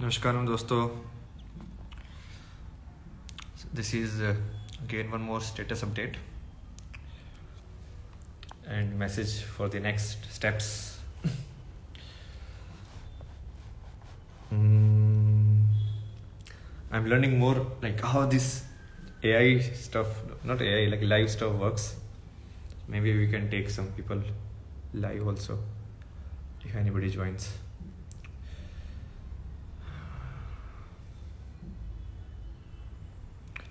Namaskaram dosto. This is again one more status update and message for the next steps. I'm learning more like how this AI stuff, not AI, like live stuff works. Maybe we can take some people live also if anybody joins.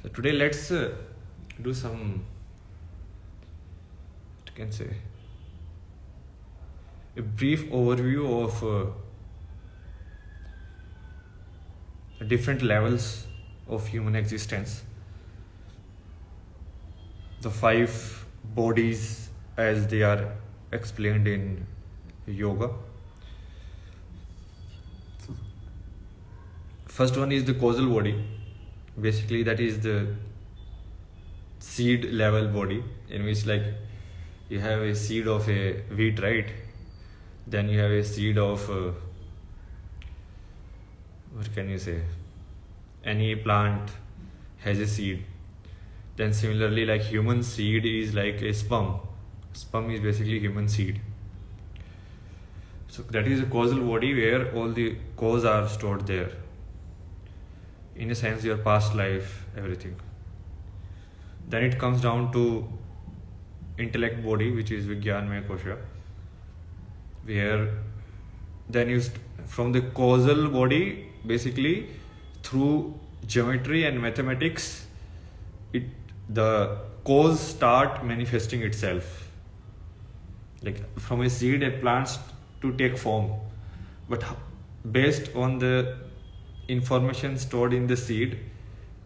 So today let's do some, what can say, a brief overview of different levels of human existence. The 5 bodies as they are explained in yoga. First one is the causal body. Basically that is the seed level body, in which like you have a seed of a wheat, right? Then you have a seed of what can you say, any plant has a seed. Then similarly, like human seed is like a sperm is basically human seed. So that is a causal body where all the cause are stored there, in a sense your past life, everything. Then it comes down to intellect body, which is Vijnanmaya Kosha, where then you from the causal body, basically through geometry and mathematics, the cause start manifesting itself. Like from a seed a plant to take form, but based on the information stored in the seed,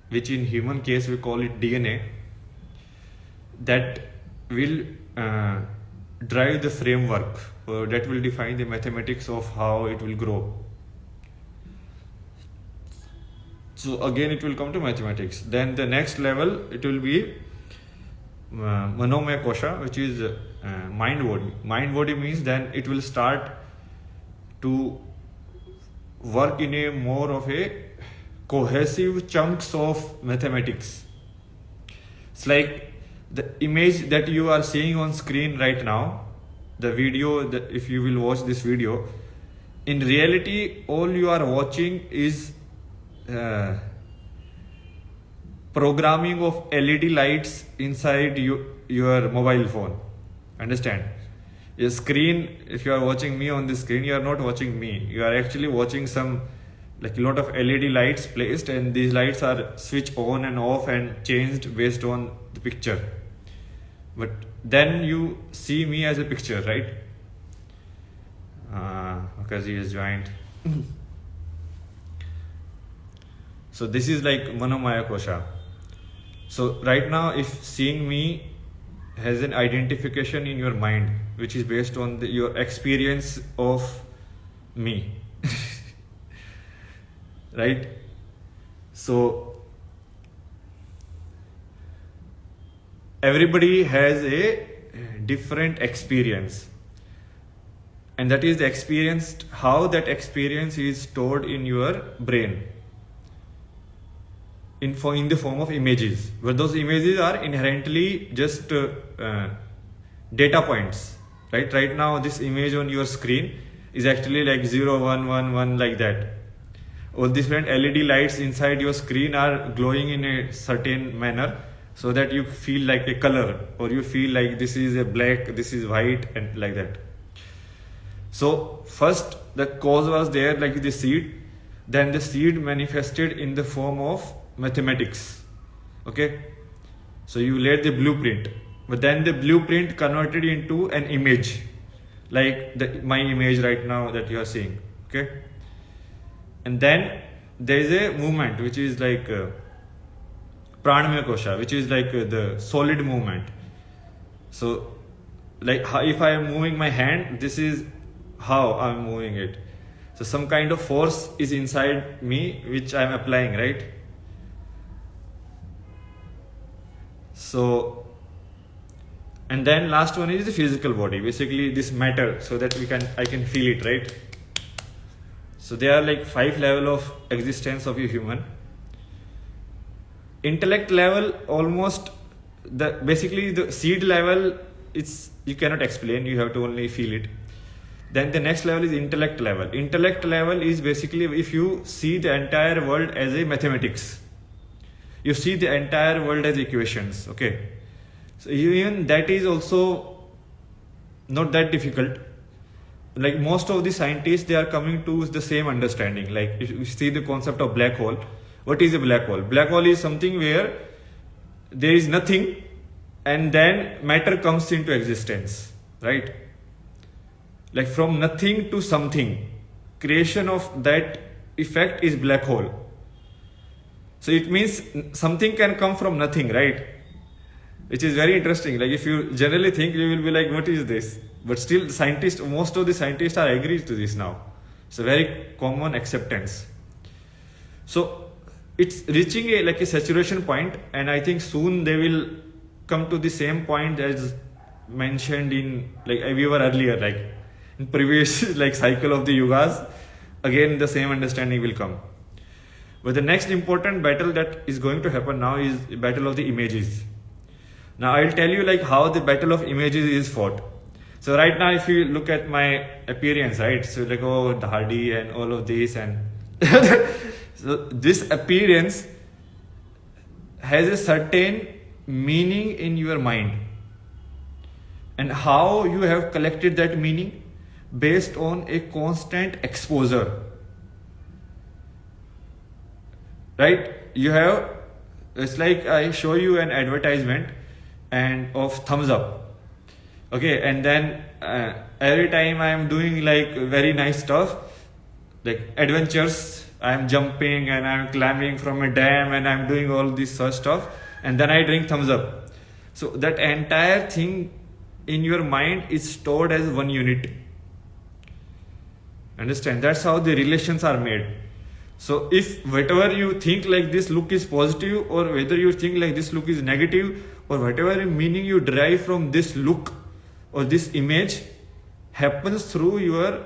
which in human case we call it DNA, that will drive the framework, that will define the mathematics of how it will grow. So again it will come to mathematics. Then the next level, it will be Manomaya Kosha, which is mind body. Mind body means then it will start to work in a more of a cohesive chunks of mathematics. It's like the image that you are seeing on screen right now, the video, that if you will watch this video, in reality all you are watching is programming of LED lights inside your mobile phone. Understand? A screen, if you are watching me on the screen, you are not watching me. You are actually watching some, like a lot of LED lights placed, and these lights are switched on and off and changed based on the picture. But then you see me as a picture, right? Because he has joined. So this is like Manomaya Kosha. So right now, if seeing me has an identification in your mind, which is based on your experience of me, right? So everybody has a different experience, and that is the experience, how that experience is stored in your brain in the form of images, where those images are inherently just data points, right? Right now this image on your screen is actually like 0, 1, 1, 1, like that. All different LED lights inside your screen are glowing in a certain manner, so that you feel like a color, or you feel like this is a black, this is white, and like that. So first the cause was there, like the seed. Then the seed manifested in the form of mathematics. Okay, so you laid the blueprint, but then the blueprint converted into an image, like my image right now that you are seeing. Okay, and then there is a movement which is like Pranamaya Kosha, which is like the solid movement. So like if I am moving my hand, this is how I am moving it. So some kind of force is inside me which I am applying, right? So, and then last one is the physical body, basically this matter, so that I can feel it, right? So there are like 5 level of existence of a human. Intellect level, almost basically the seed level, it's you cannot explain, you have to only feel it. Then the next level is intellect level. Intellect level is basically if you see the entire world as a mathematics, you see the entire world as equations. Okay, so even that is also not that difficult. Like most of the scientists, they are coming to the same understanding. Like if you see the concept of black hole, what is a black hole? Black hole is something where there is nothing and then matter comes into existence, right? Like from nothing to something, creation of that effect is black hole. So it means something can come from nothing, right? Which is very interesting. Like if you generally think, you will be like, what is this? But still scientists, most of the scientists are agreed to this now. It's a very common acceptance. So it's reaching a saturation point, and I think soon they will come to the same point as mentioned in like we were earlier, like in previous like cycle of the yugas. Again the same understanding will come. But the next important battle that is going to happen now is the battle of the images. Now I'll tell you like how the battle of images is fought. So right now if you look at my appearance, right, so like Dhadi and all of this, and so this appearance has a certain meaning in your mind, and how you have collected that meaning based on a constant exposure, right? You have, it's like I show you an advertisement and of thumbs up, okay, and then every time I am doing like very nice stuff, like adventures, I am jumping and I am climbing from a dam and I am doing all this such stuff, and then I drink thumbs up. So that entire thing in your mind is stored as one unit. Understand? That's how the relations are made. So if whatever you think like this look is positive, or whether you think like this look is negative, or whatever meaning you derive from this look or this image, happens through your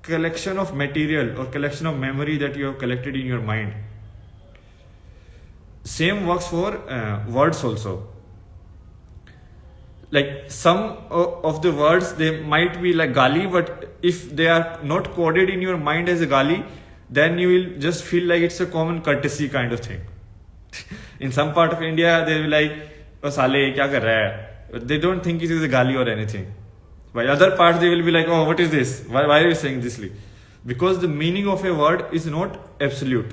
collection of material or collection of memory that you have collected in your mind. Same works for words also. Like some of the words, they might be like gali, but if they are not coded in your mind as a gali, then you will just feel like it's a common courtesy kind of thing. In some part of India, they will be like, oh sale, kya kar raha hai? They don't think it is a gali or anything. By other parts, they will be like, oh, what is this? Why are you saying this? Because the meaning of a word is not absolute.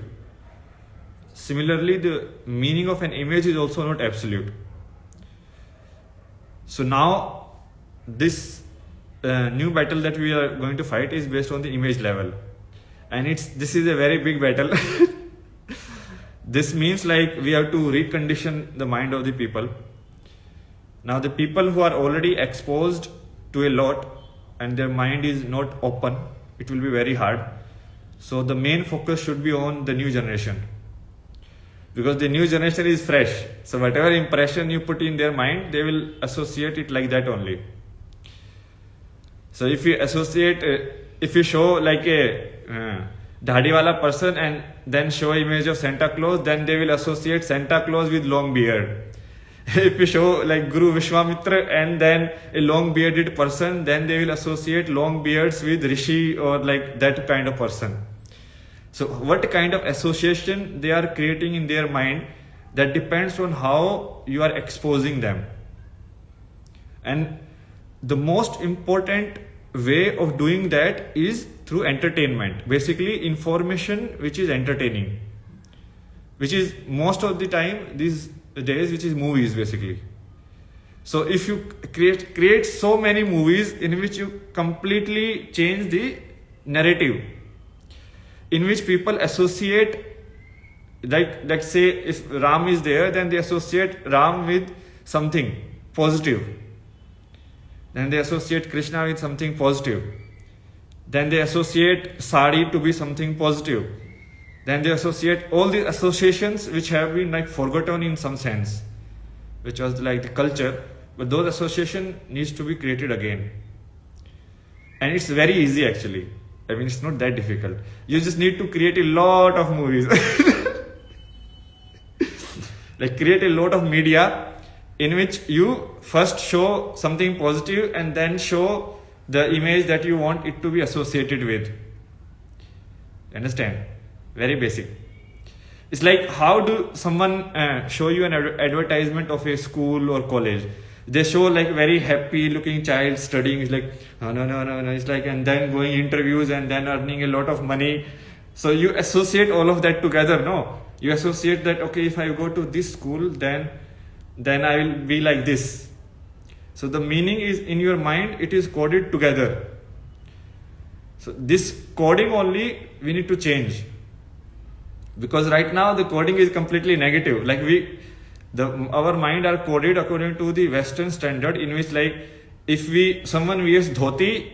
Similarly, the meaning of an image is also not absolute. So now, this new battle that we are going to fight is based on the image level. And this is a very big battle. This means like we have to recondition the mind of the people. Now the people who are already exposed to a lot and their mind is not open, it will be very hard. So the main focus should be on the new generation, because the new generation is fresh. So whatever impression you put in their mind, they will associate it like that only. So if you associate, if you show like a dhadi wala person and then show image of Santa Claus, then they will associate Santa Claus with long beard. If you show like Guru Vishwamitra and then a long bearded person, then they will associate long beards with Rishi or like that kind of person. So what kind of association they are creating in their mind, that depends on how you are exposing them. And the most important way of doing that is through entertainment. Basically information which is entertaining, which is most of the time these days, which is movies basically. So if you create so many movies in which you completely change the narrative, in which people associate, like say if Ram is there, then they associate Ram with something positive, then they associate Krishna with something positive, then they associate sari to be something positive, then they associate all the associations which have been like forgotten in some sense, which was like the culture, but those association needs to be created again. And it's very easy actually. I mean, it's not that difficult. You just need to create a lot of movies. Like create a lot of media in which you first show something positive and then show the image that you want it to be associated with. Understand? Very basic. It's like, how do someone show you an advertisement of a school or college? They show like very happy looking child studying. It's like, oh, no. It's like, and then going interviews and then earning a lot of money. So you associate all of that together. No, you associate that, okay, if I go to this school, then I will be like this. So the meaning is in your mind, it is coded together. So this coding only we need to change. Because right now the coding is completely negative. Like our mind are coded according to the Western standard, in which like if someone wears dhoti,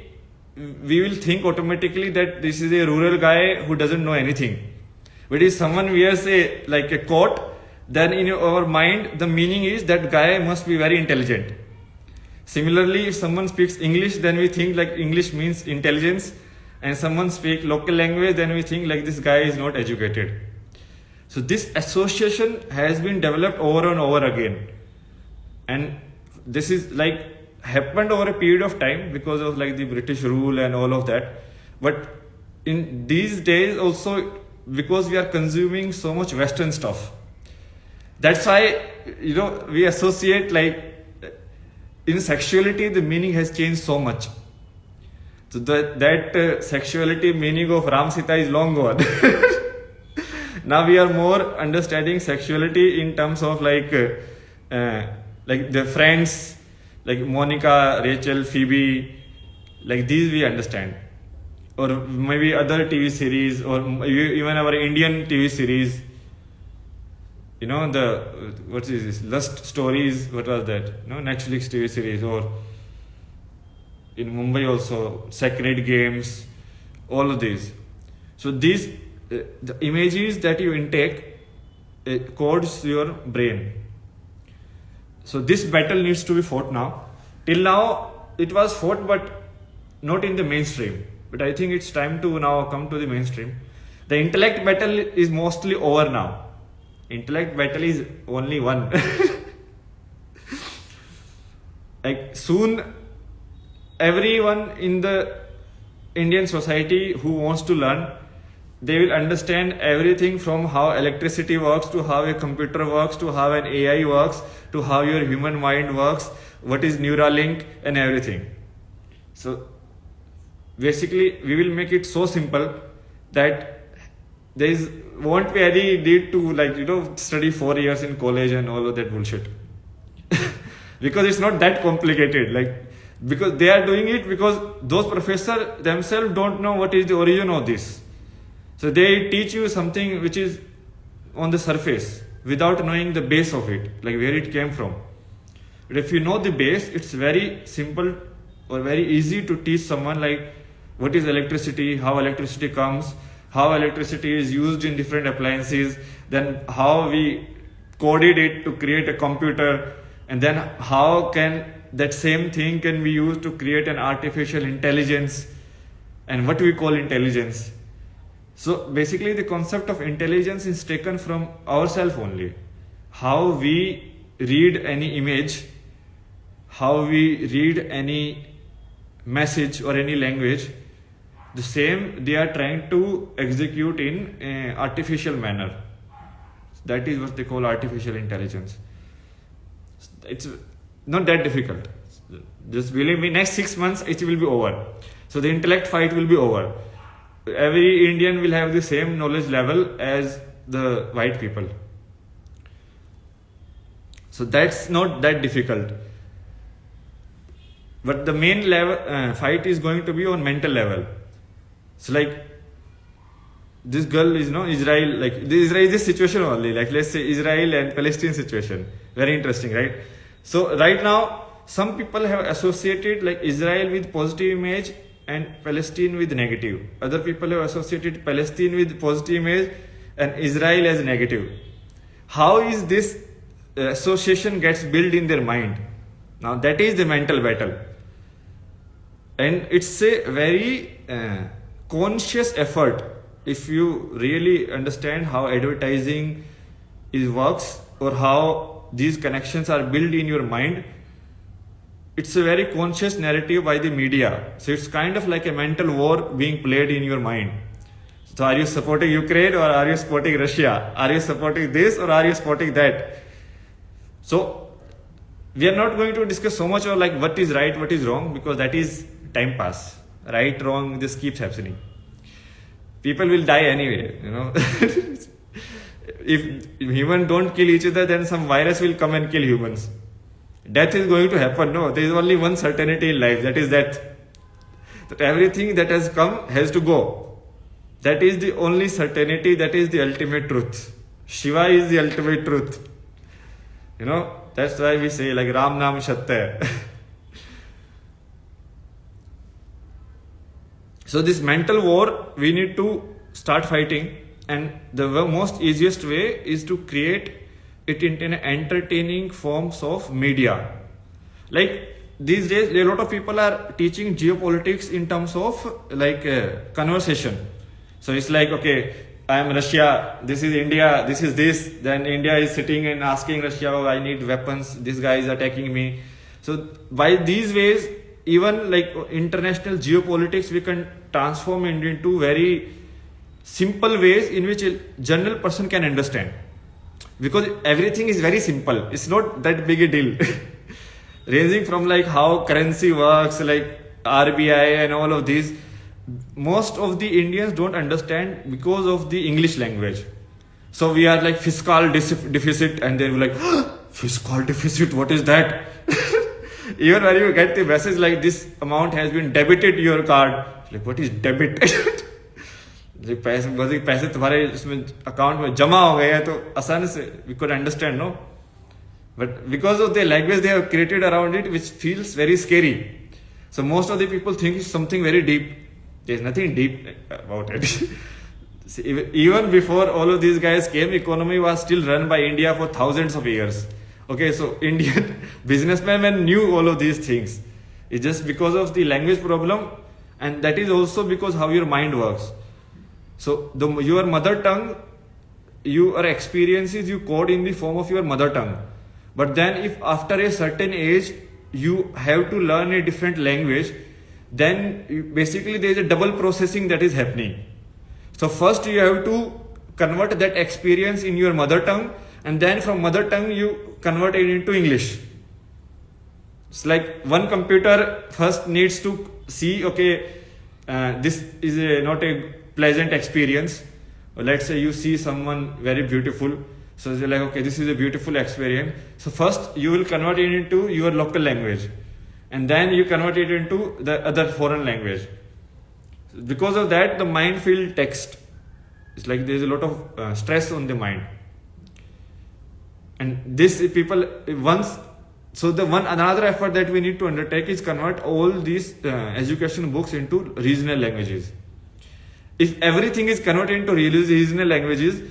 we will think automatically that this is a rural guy who doesn't know anything. But if someone wears a coat, then in our mind the meaning is that guy must be very intelligent. Similarly, if someone speaks English, then we think like English means intelligence, and someone speaks local language, then we think like this guy is not educated. So this association has been developed over and over again, and this is like happened over a period of time because of like the British rule and all of that. But in these days also, because we are consuming so much Western stuff, that's why we associate like in sexuality the meaning has changed so much. So that sexuality meaning of Ram Sita is long gone. Now we are more understanding sexuality in terms of like the friends, like Monica, Rachel, Phoebe, like these we understand. Or maybe other TV series, or even our Indian TV series. What is this? Lust Stories, what was that? Netflix TV series, or in Mumbai also, Sacred Games, all of these. So these, the images that you intake, it codes your brain. So this battle needs to be fought now. Till now, it was fought, but not in the mainstream. But I think it's time to now come to the mainstream. The intellect battle is mostly over now. Intellect battle is only one. Like soon, everyone in the Indian society who wants to learn, they will understand everything from how electricity works, to how a computer works, to how an AI works, to how your human mind works, what is Neuralink, and everything. So basically, we will make it so simple that won't be any need to study 4 years in college and all of that bullshit. Because it's not that complicated. Because they are doing it because those professors themselves don't know what is the origin of this. So they teach you something which is on the surface without knowing the base of it, like where it came from. But if you know the base, it's very simple or very easy to teach someone like what is electricity, how electricity comes, how electricity is used in different appliances, then how we coded it to create a computer, and then how can that same thing can be used to create an artificial intelligence, and what we call intelligence. So basically the concept of intelligence is taken from ourselves only. How we read any image, how we read any message or any language, the same they are trying to execute in an artificial manner. That is what they call artificial intelligence. It's not that difficult. Just believe me, next 6 months it will be over. So the intellect fight will be over. Every Indian will have the same knowledge level as the white people. So that's not that difficult. But the main level fight is going to be on mental level. So this girl is Israel, Israel is this situation only, let's say Israel and Palestine situation. Very interesting, right? So right now, some people have associated Israel with positive image and Palestine with negative. Other people have associated Palestine with positive image and Israel as negative. How is this association gets built in their mind? Now that is the mental battle. And it's a very conscious effort. If you really understand how advertising works, or how these connections are built in your mind, it's a very conscious narrative by the media. So it's kind of like a mental war being played in your mind. So are you supporting Ukraine, or are you supporting Russia? Are you supporting this, or are you supporting that? So we are not going to discuss so much on like what is right, what is wrong, because that is time pass. Right, wrong, this keeps happening. People will die anyway, you know. If humans don't kill each other, then some virus will come and kill humans. Death is going to happen. No, there is only one certainty in life, that is death. That everything that has come has to go. That is the only certainty, that is the ultimate truth. Shiva is the ultimate truth. You know, that's why we say like Ram Naam Satya hai. So this mental war we need to start fighting, and the most easiest way is to create it in an entertaining forms of media. Like these days, a lot of people are teaching geopolitics in terms of like conversation. So it's like, okay, I am Russia, this is India, this is this. Then India is sitting and asking Russia, oh, I need weapons, this guy is attacking me. So by these ways, even like international geopolitics, we can transform it into very simple ways in which a general person can understand. Because everything is very simple. It's not that big a deal. Ranging from like how currency works, like RBI and all of these, most of the Indians don't understand because of the English language. So we are like fiscal deficit, and then we're like, fiscal deficit, what is that? Even when you get the message like this amount has been debited to your card, like what is debit? पैसे तुम्हारे इसमें account में जमा हो गए हैं, तो आसानी से we could understand, no? But because of the language they have created around it, which feels very scary. So most of the people think it's something very deep. There's nothing deep about it. See, even before all of these guys came, economy was still run by India for thousands of years. Okay, so Indian businessmen knew all of these things. It's just because of the language problem, and that is also because how your mind works. So your mother tongue, your experiences you code in the form of your mother tongue. But then if after a certain age you have to learn a different language, then basically there is a double processing that is happening. So first you have to convert that experience in your mother tongue, and then from mother tongue you convert it into English. It's like one computer first needs to see, okay, this is not a pleasant experience. Or let's say you see someone very beautiful, so you're like, okay, this is a beautiful experience. So first you will convert it into your local language, and then you convert it into the other foreign language. Because of that, the mind feels text. It's like there's a lot of stress on the mind. And this people once, so the one another effort that we need to undertake is convert all these education books into regional languages. If everything is converted into regional languages,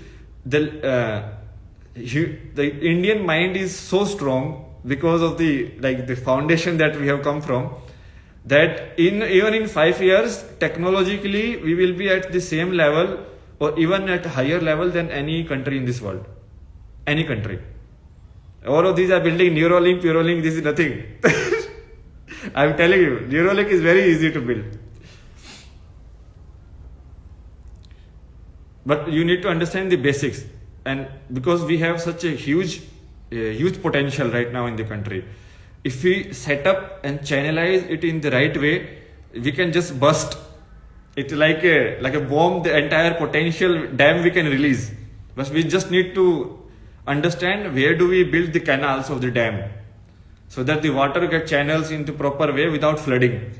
the Indian mind is so strong because of the foundation that we have come from, that even in 5 years technologically we will be at the same level or even at higher level than any country in this world. Any country. All of these are building Neuralink, Purolink, this is nothing. I'm telling you, Neuralink is very easy to build. But you need to understand the basics, and because we have such a huge potential right now in the country, if we set up and channelize it in the right way, we can just burst it like a bomb, the entire potential dam we can release. But we just need to understand where do we build the canals of the dam, so that the water gets channels into proper way without flooding.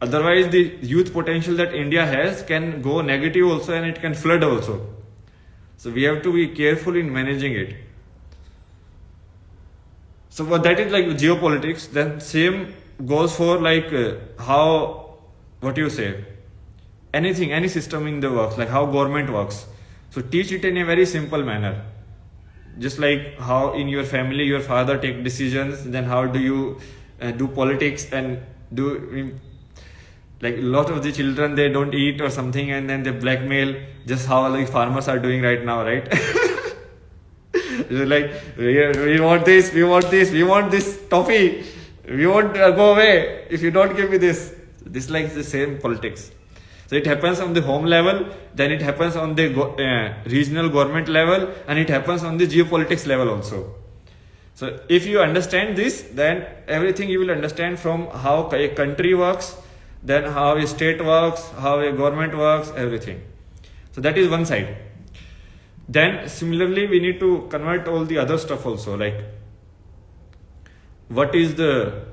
Otherwise, the youth potential that India has can go negative also, and it can flood also. So we have to be careful in managing it. So that is like geopolitics. Then same goes for like anything, any system in the works, like how government works. So teach it in a very simple manner. Just like how in your family your father take decisions, then how do you do politics and Like a lot of the children, they don't eat or something, and then they blackmail, just how like farmers are doing right now, right? Like we want this, we want this, we want this toffee, we want go away if you don't give me this. This like the same politics. So it happens on the home level, then it happens on the regional government level, and it happens on the geopolitics level also. So if you understand this, then everything you will understand, from how a country works, then how a state works, how a government works, everything. So that is one side. Then similarly, we need to convert all the other stuff also, like what is the,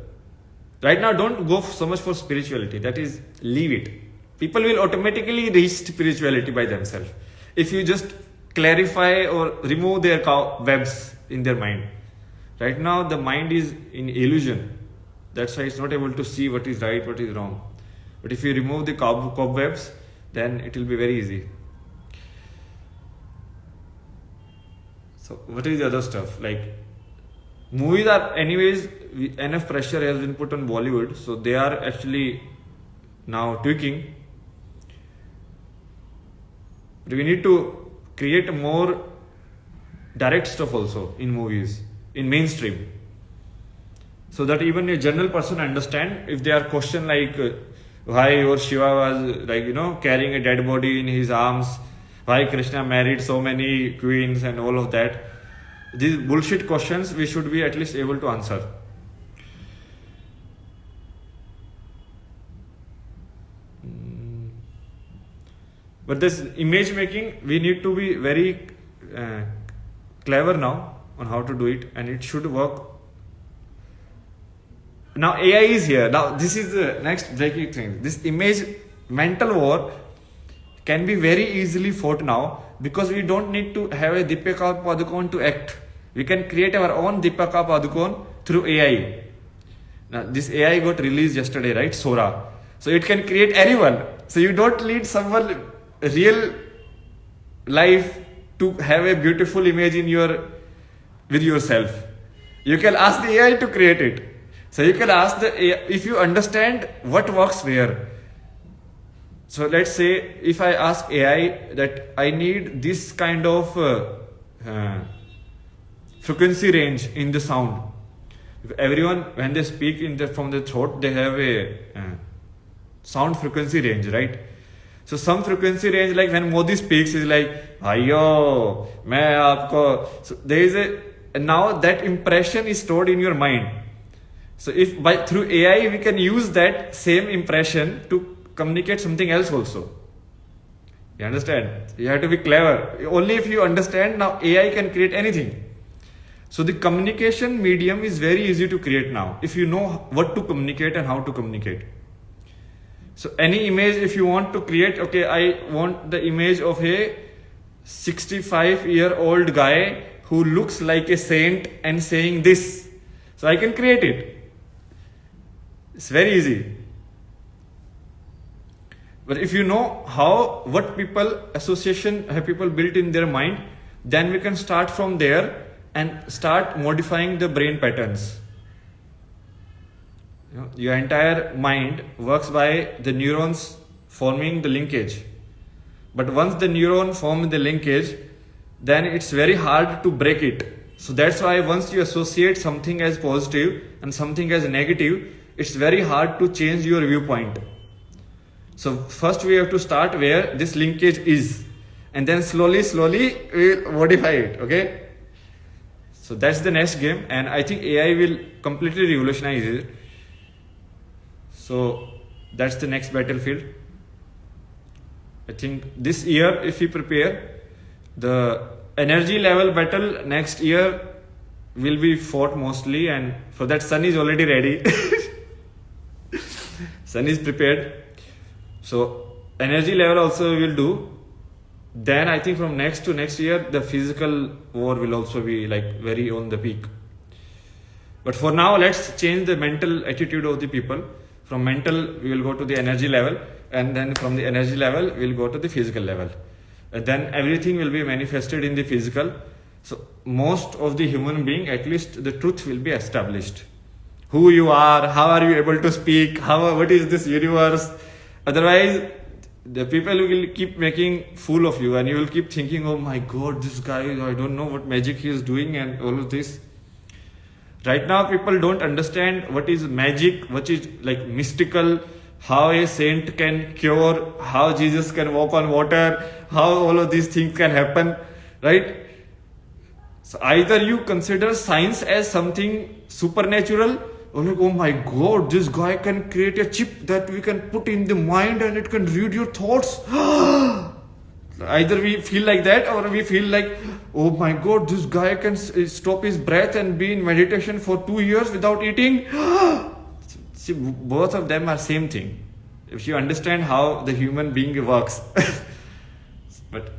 right now don't go so much for spirituality, that is, leave it. People will automatically reach spirituality by themselves if you just clarify or remove their webs in their mind. Right now the mind is in illusion, that's why it's not able to see what is right, what is wrong. But if you remove the cobwebs, then it will be very easy. So what is the other stuff? Like movies are anyways, enough pressure has been put on Bollywood, so they are actually now tweaking. But we need to create more direct stuff also in movies, in mainstream, so that even a general person understand. If they are question like why your Shiva was like carrying a dead body in his arms, why Krishna married so many queens and all of that, these bullshit questions we should be at least able to answer. But this image making, we need to be very clever now on how to do it, and it should work. Now AI is here. Now this is the next breaking thing. This image mental war can be very easily fought now, because we don't need to have a Deepika Padukone to act. We can create our own Deepika Padukone through AI. Now this AI got released yesterday, right? Sora. So it can create anyone. So you don't need someone real life to have a beautiful image in with yourself. You can ask the AI to create it. So you can ask the AI, if you understand what works where. So let's say if I ask AI that I need this kind of frequency range in the sound. Everyone, when they speak from the throat, they have a sound frequency range, right? So some frequency range, like when Modi speaks, is like, "Ayo, main aapko." So there is now that impression is stored in your mind. So if through AI we can use that same impression to communicate something else also. You understand? You have to be clever. Only if you understand, now AI can create anything. So the communication medium is very easy to create now, if you know what to communicate and how to communicate. So any image, if you want to create, okay, I want the image of a 65-year-old guy who looks like a saint and saying this. So I can create it. It's very easy. But if you know what association have people built in their mind, then we can start from there and start modifying the brain patterns. Your entire mind works by the neurons forming the linkage. But once the neuron forms the linkage, then it's very hard to break it. So that's why once you associate something as positive and something as negative, it's very hard to change your viewpoint. So first we have to start where this linkage is, and then slowly we'll modify it, okay? So that's the next game, and I think AI will completely revolutionize it. So that's the next battlefield. I think this year, if we prepare, the energy level battle next year will be fought mostly, and for that Sun is already ready. Sun is prepared. So energy level also we will do. Then I think from next to next year, the physical war will also be like very on the peak. But for now, let's change the mental attitude of the people. From mental, we will go to the energy level, and then from the energy level, we will go to the physical level. And then everything will be manifested in the physical. So most of the human being, at least the truth will be established. Who you are, how are you able to speak, what is this universe, Otherwise, the people will keep making fool of you, and you will keep thinking, oh my god, this guy, I don't know what magic he is doing and all of this. Right now, people don't understand what is magic, what is like mystical, how a saint can cure, how Jesus can walk on water, how all of these things can happen, right? So either you consider science as something supernatural, or like, oh my god, this guy can create a chip that we can put in the mind and it can read your thoughts. Either we feel like that, or we feel like, oh my god, this guy can stop his breath and be in meditation for 2 years without eating. See, both of them are same thing, if you understand how the human being works. But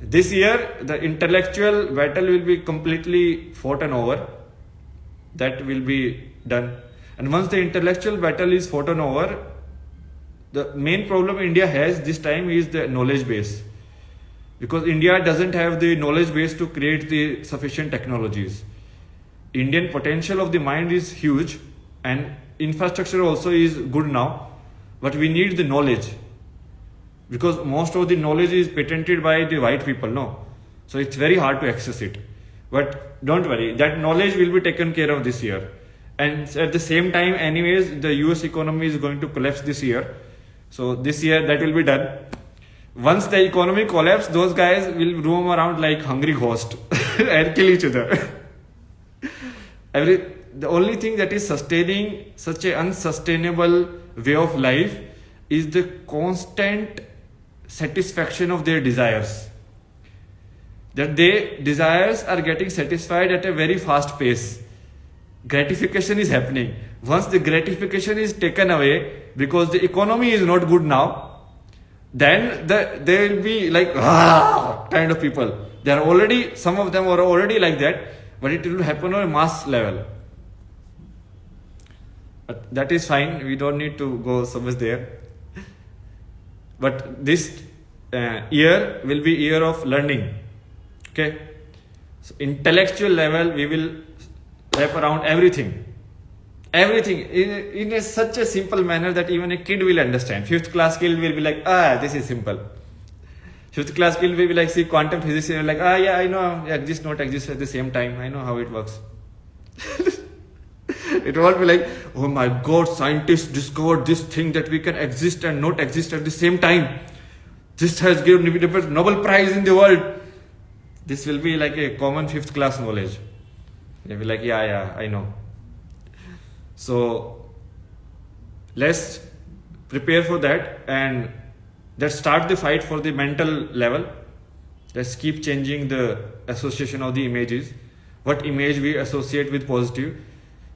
this year, the intellectual battle will be completely fought and over. That will be done. And once the intellectual battle is fought and over, the main problem India has this time is the knowledge base. Because India doesn't have the knowledge base to create the sufficient technologies. Indian potential of the mind is huge, and infrastructure also is good now, but we need the knowledge. Because most of the knowledge is patented by the white people, no? So it's very hard to access it. But don't worry, that knowledge will be taken care of this year. And at the same time, anyways, the US economy is going to collapse this year. So this year that will be done. Once the economy collapses, those guys will roam around like hungry ghosts and kill each other. The only thing that is sustaining such an unsustainable way of life is the constant satisfaction of their desires. That their desires are getting satisfied at a very fast pace. Gratification is happening. Once the gratification is taken away because the economy is not good now, then there will be like kind of people. Some of them are already like that, but it will happen on a mass level. But that is fine. We don't need to go so much there. But this year will be year of learning. Okay, so intellectual level we will wrap around everything in such a simple manner that even a kid will understand. 5th class kid will be like, this is simple. 5th class kid will be like, see quantum physics, and like, yeah, I know, exist not exist at the same time, I know how it works. It won't be like, oh my god, scientists discovered this thing that we can exist and not exist at the same time. This has given Nobel Prize in the world. This will be like a common 5th class knowledge. They'll be like, yeah, I know. So let's prepare for that, and let's start the fight for the mental level. Let's keep changing the association of the images. What image we associate with positive.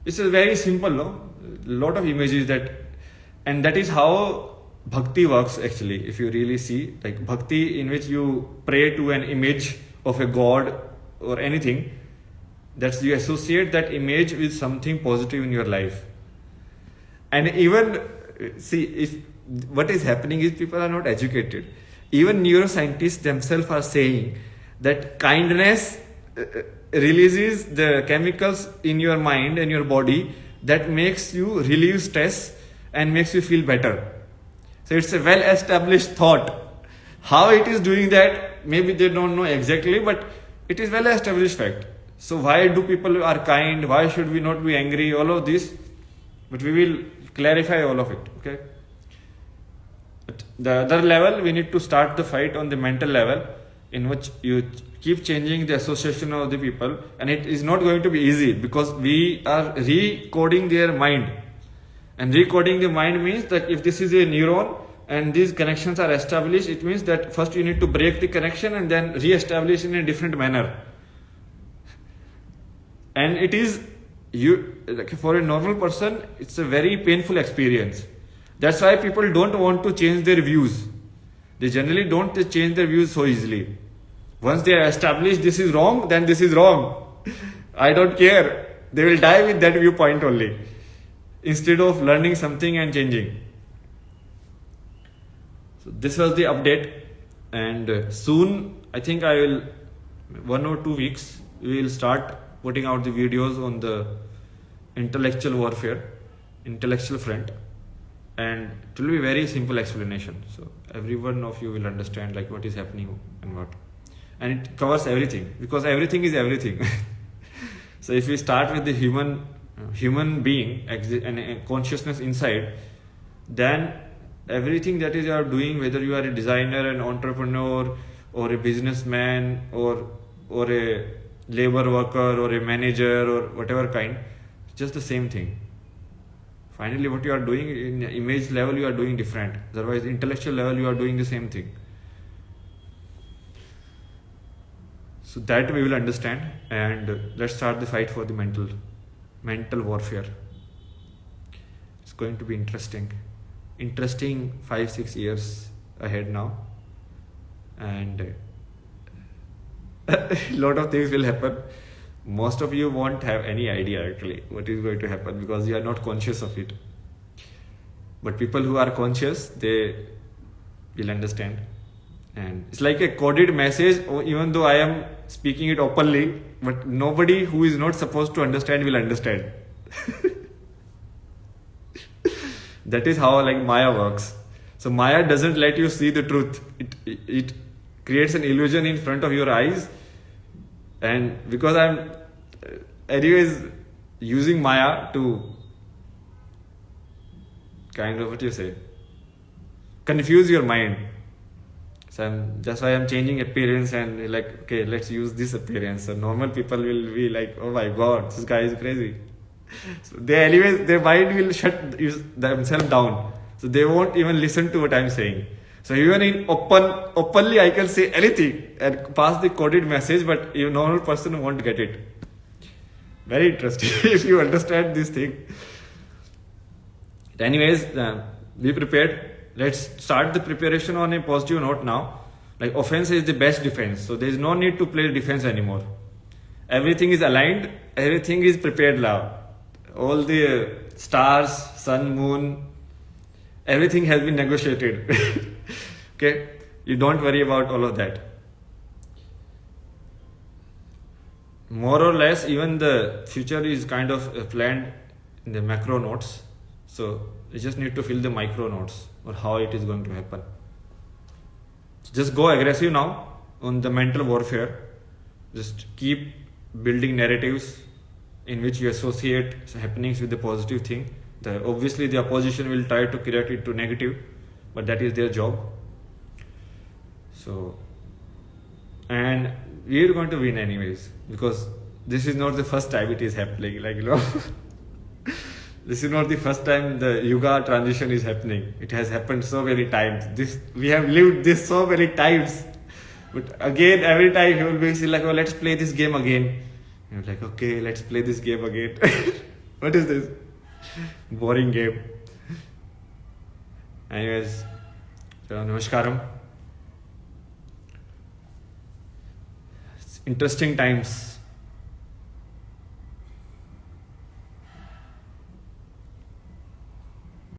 It's a very simple, no? A lot of images and that is how bhakti works actually. If you really see, like bhakti in which you pray to an image of a god or anything, that's you associate that image with something positive in your life. And even see, if what is happening is people are not educated. Even neuroscientists themselves are saying that kindness releases the chemicals in your mind and your body that makes you relieve stress and makes you feel better. So it's a well established thought. How it is doing that, maybe they don't know exactly, but it is well established fact. So why do people are kind? Why should we not be angry? All of this, but we will clarify all of it. Okay. At the other level, we need to start the fight on the mental level, in which you keep changing the association of the people, and it is not going to be easy because we are recoding their mind. And recoding the mind means that if this is a neuron and these connections are established, it means that first you need to break the connection and then re-establish in a different manner. And it is, for a normal person, it's a very painful experience. That's why people don't want to change their views. They generally don't change their views so easily. Once they are established this is wrong, then this is wrong. I don't care. They will die with that viewpoint only, instead of learning something and changing. So this was the update, and soon, I think 1 or 2 weeks, we will start putting out the videos on the intellectual warfare, intellectual front. and it will be very simple explanation. So every one of you will understand like what is happening and what, and it covers everything because everything is everything. So if we start with the human being and consciousness inside, then everything that is you are doing, whether you are a designer, an entrepreneur, or a businessman, or a labor worker, or a manager, or whatever kind, it's just the same thing. Finally, what you are doing in image level, you are doing different. Otherwise, intellectual level, you are doing the same thing. So that we will understand, and let's start the fight for the mental warfare. It's going to be interesting 5-6 years ahead now, and a lot of things will happen. Most of you won't have any idea actually what is going to happen because you are not conscious of it, but people who are conscious, they will understand. And it's like a coded message, even though I am speaking it openly, but nobody who is not supposed to understand will understand. That is how like Maya works. So Maya doesn't let you see the truth. It creates an illusion in front of your eyes, and because I'm anyways using Maya to kind of confuse your mind. So that's why I'm changing appearance and like, okay, let's use this appearance. So normal people will be like, oh my god, this guy is crazy. So their mind will shut themselves down. So they won't even listen to what I'm saying. So even in openly I can say anything and pass the coded message, but a normal person won't get it. Very interesting if you understand this thing. Anyways, be prepared. Let's start the preparation on a positive note now. Like offense is the best defense. So there is no need to play defense anymore. Everything is aligned. Everything is prepared now. All the stars, sun, moon, everything has been negotiated. Okay, you don't worry about all of that. More or less, even the future is kind of planned in the macro notes. So you just need to fill the micro notes or how it is going to happen. So just go aggressive now on the mental warfare. Just keep building narratives in which you associate happenings with the positive thing. Obviously the opposition will try to create it to negative, but that is their job. So, and we are going to win anyways, because this is not the first time it is happening. Like, this is not the first time the Yuga transition is happening. It has happened so many times. We have lived this so many times. But again, every time he will be like, oh, let's play this game again. And you're like, okay, let's play this game again. What is this? Boring game. Anyways, namaskaram. It's interesting times.